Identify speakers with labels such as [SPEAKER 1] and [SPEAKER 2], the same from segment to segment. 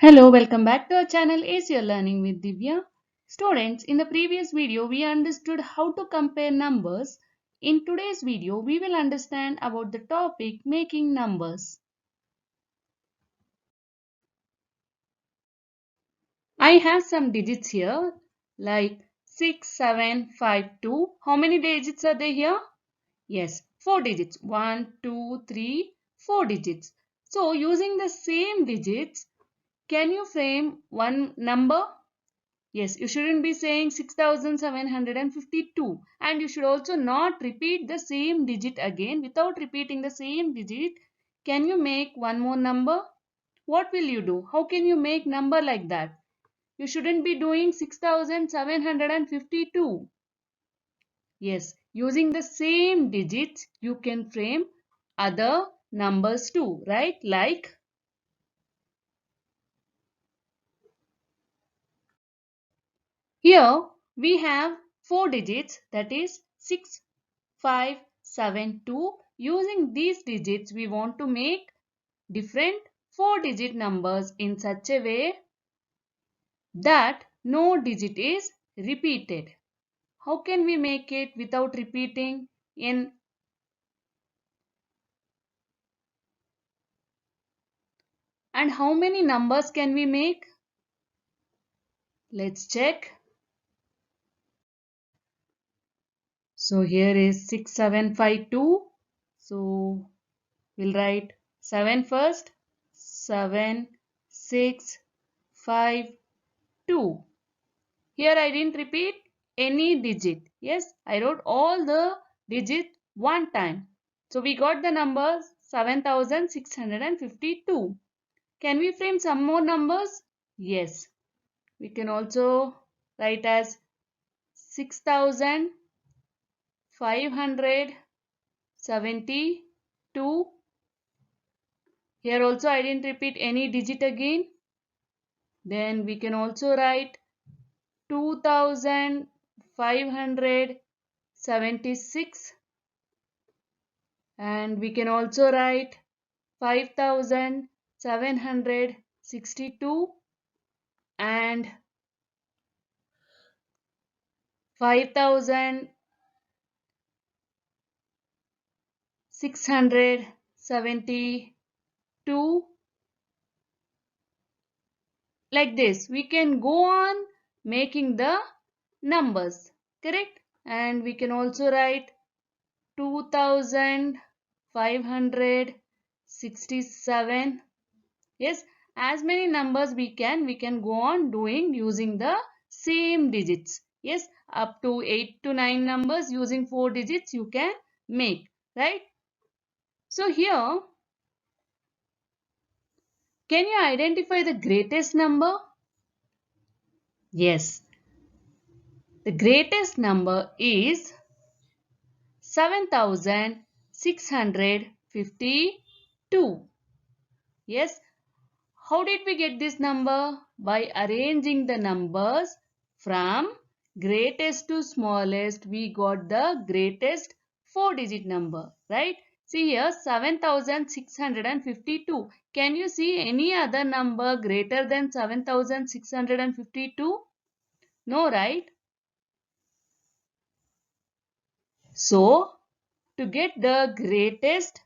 [SPEAKER 1] Hello, welcome back to our channel Ace Your Learning with Divya. Students, in the previous video we understood how to compare numbers. In today's video we will understand about the topic making numbers. I have some digits here like 6, 7, 5, 2. How many digits are there here? Yes, 4 digits. 1, 2, 3, 4 digits. So using the same digits, can you frame one number? Yes, you shouldn't be saying 6752, and you should also not repeat the same digit again. Without repeating the same digit, can you make one more number? What will you do? How can you make number like that? You shouldn't be doing 6752. Yes, using the same digits, you can frame other numbers too, right? Like here we have 4 digits, that is 6, 5, 7, 2. Using these digits, we want to make different 4-digit numbers in such a way that no digit is repeated. How can we make it without repeating in? And how many numbers can we make? Let's check. So here is 6752. So we'll write 7 first. 7, 6, 5, 2. Here I didn't repeat any digit. Yes, I wrote all the digits one time. So we got the numbers 7652. Can we frame some more numbers? Yes. We can also write as 6572. Here also I didn't repeat any digit again. Then we can also write 2576, and we can also write 5762 and 5672. Like this we can go on making the numbers, correct? And we can also write 2567. Yes, as many numbers we can go on doing using the same digits. Yes, up to 8 to 9 numbers using 4 digits you can make, right? So here, can you identify the greatest number? Yes, the greatest number is 7652. Yes, how did we get this number? By arranging the numbers from greatest to smallest, we got the greatest 4-digit number, right? See here 7652. Can you see any other number greater than 7652? No, right? So, to get the greatest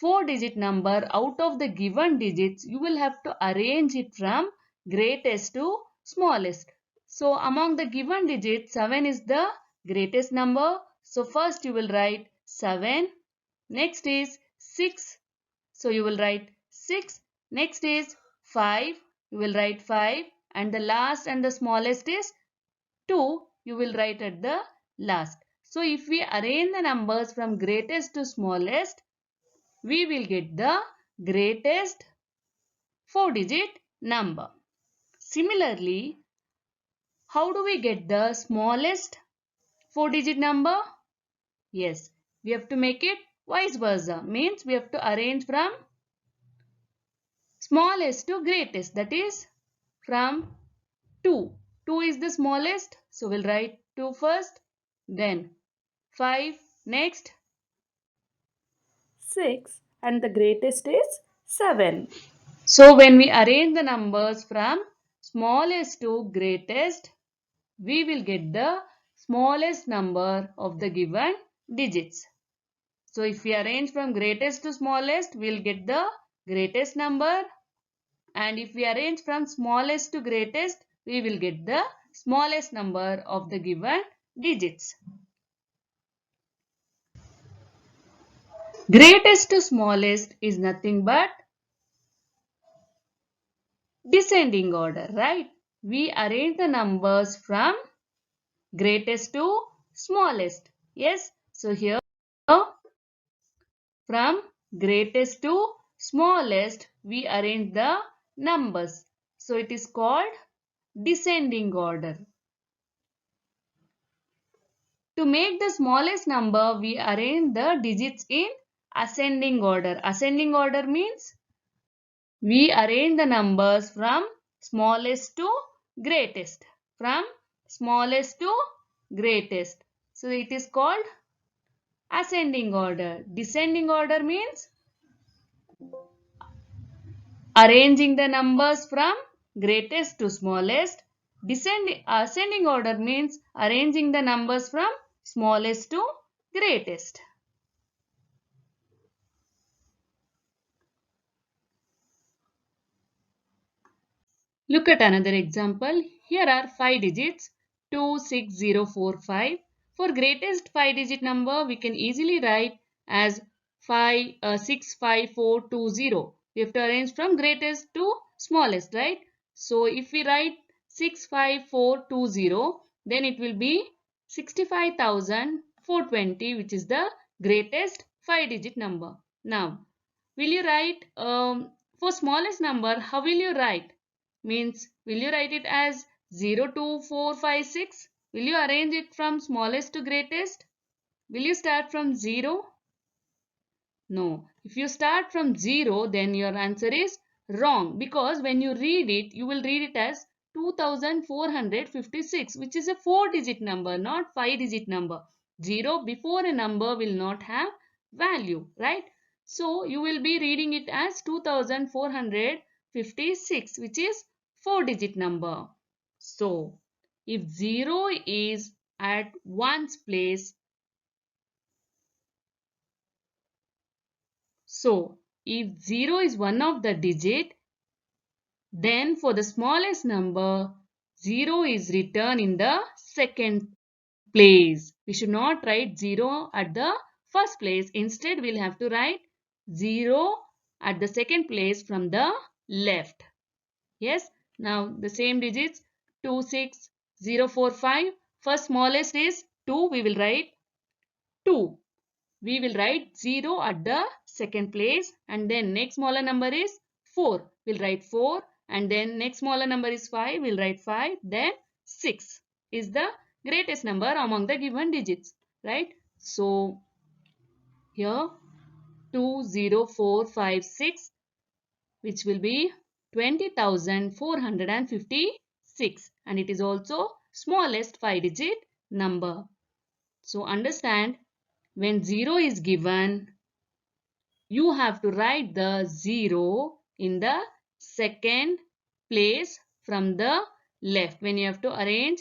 [SPEAKER 1] 4-digit number out of the given digits, you will have to arrange it from greatest to smallest. So among the given digits, 7 is the greatest number. So first you will write 7. Next is 6. So you will write 6. Next is 5. You will write 5. And the last and the smallest is 2. You will write at the last. So if we arrange the numbers from greatest to smallest, we will get the greatest 4-digit number. Similarly, how do we get the smallest 4-digit number? Yes, we have to make it vice versa. Means we have to arrange from smallest to greatest. That is from 2. 2 is the smallest. So we'll write 2 first. Then 5. Next 6. And the greatest is 7. So when we arrange the numbers from smallest to greatest, we will get the smallest number of the given digits. So if we arrange from greatest to smallest, we will get the greatest number. And if we arrange from smallest to greatest, we will get the smallest number of the given digits. Greatest to smallest is nothing but descending order, right? We arrange the numbers from greatest to smallest. Yes, so here from greatest to smallest we arrange the numbers. So it is called descending order. To make the smallest number, we arrange the digits in ascending order. Ascending order means we arrange the numbers from smallest to greatest. From smallest to greatest. So it is called ascending order. Descending order means arranging the numbers from greatest to smallest. Ascending order means arranging the numbers from smallest to greatest. Look at another example. Here are 5 digits 26045. For greatest 5 digit number, we can easily write as 65420. We have to arrange from greatest to smallest, right? So if we write 65420, then it will be 65,420, which is the greatest 5 digit number. Now, will you write for smallest number, how will you write? Means, will you write it as 02456? Will you arrange it from smallest to greatest? Will you start from 0? No. If you start from 0, then your answer is wrong, because when you read it, you will read it as 2456, which is a 4-digit number, not 5-digit number. 0 before a number will not have value, right? So you will be reading it as 2456, which is 4-digit number. So if 0 is at ones place, so if 0 is one of the digit, then for the smallest number, 0 is written in the second place. We should not write 0 at the first place. Instead, we'll have to write 0 at the second place from the left. Yes. Now, the same digits 26045. First smallest is 2. We will write 2. We will write 0 at the second place, and then next smaller number is 4. We'll write 4, and then next smaller number is 5. We'll write 5. Then 6 is the greatest number among the given digits, right? So here 20456, which will be 20,456, and it is also smallest 5-digit number. So understand, when 0 is given, you have to write the 0 in the second place from the left. When you have to arrange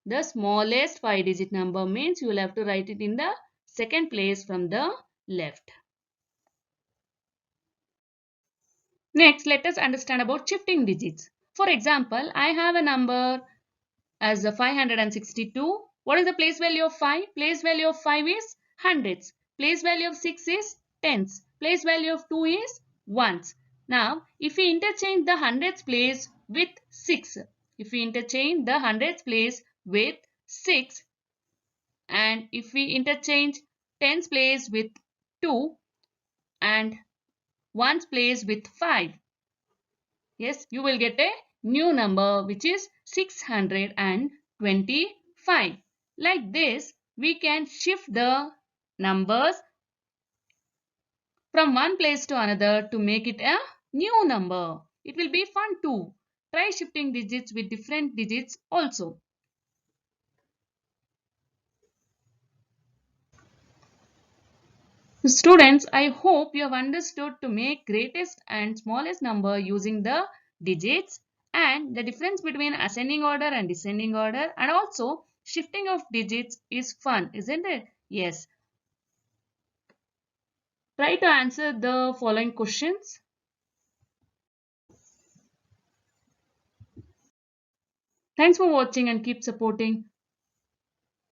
[SPEAKER 1] the smallest 5-digit number, means you will have to write it in the second place from the left. Next, let us understand about shifting digits. For example, I have a number as the 562. What is the place value of 5? Place value of 5 is hundreds. Place value of 6 is tens. Place value of 2 is ones. Now, if we interchange the hundreds place with 6, if we interchange the hundreds place with 6, and if we interchange tens place with 2 and ones place with 5, yes, you will get a new number, which is 625. Like this, we can shift the numbers from one place to another to make it a new number. It will be fun too. Try shifting digits with different digits also. Students, I hope you have understood to make greatest and smallest number using the digits and the difference between ascending order and descending order, and also shifting of digits is fun, isn't it? Yes. Try to answer the following questions. Thanks for watching and keep supporting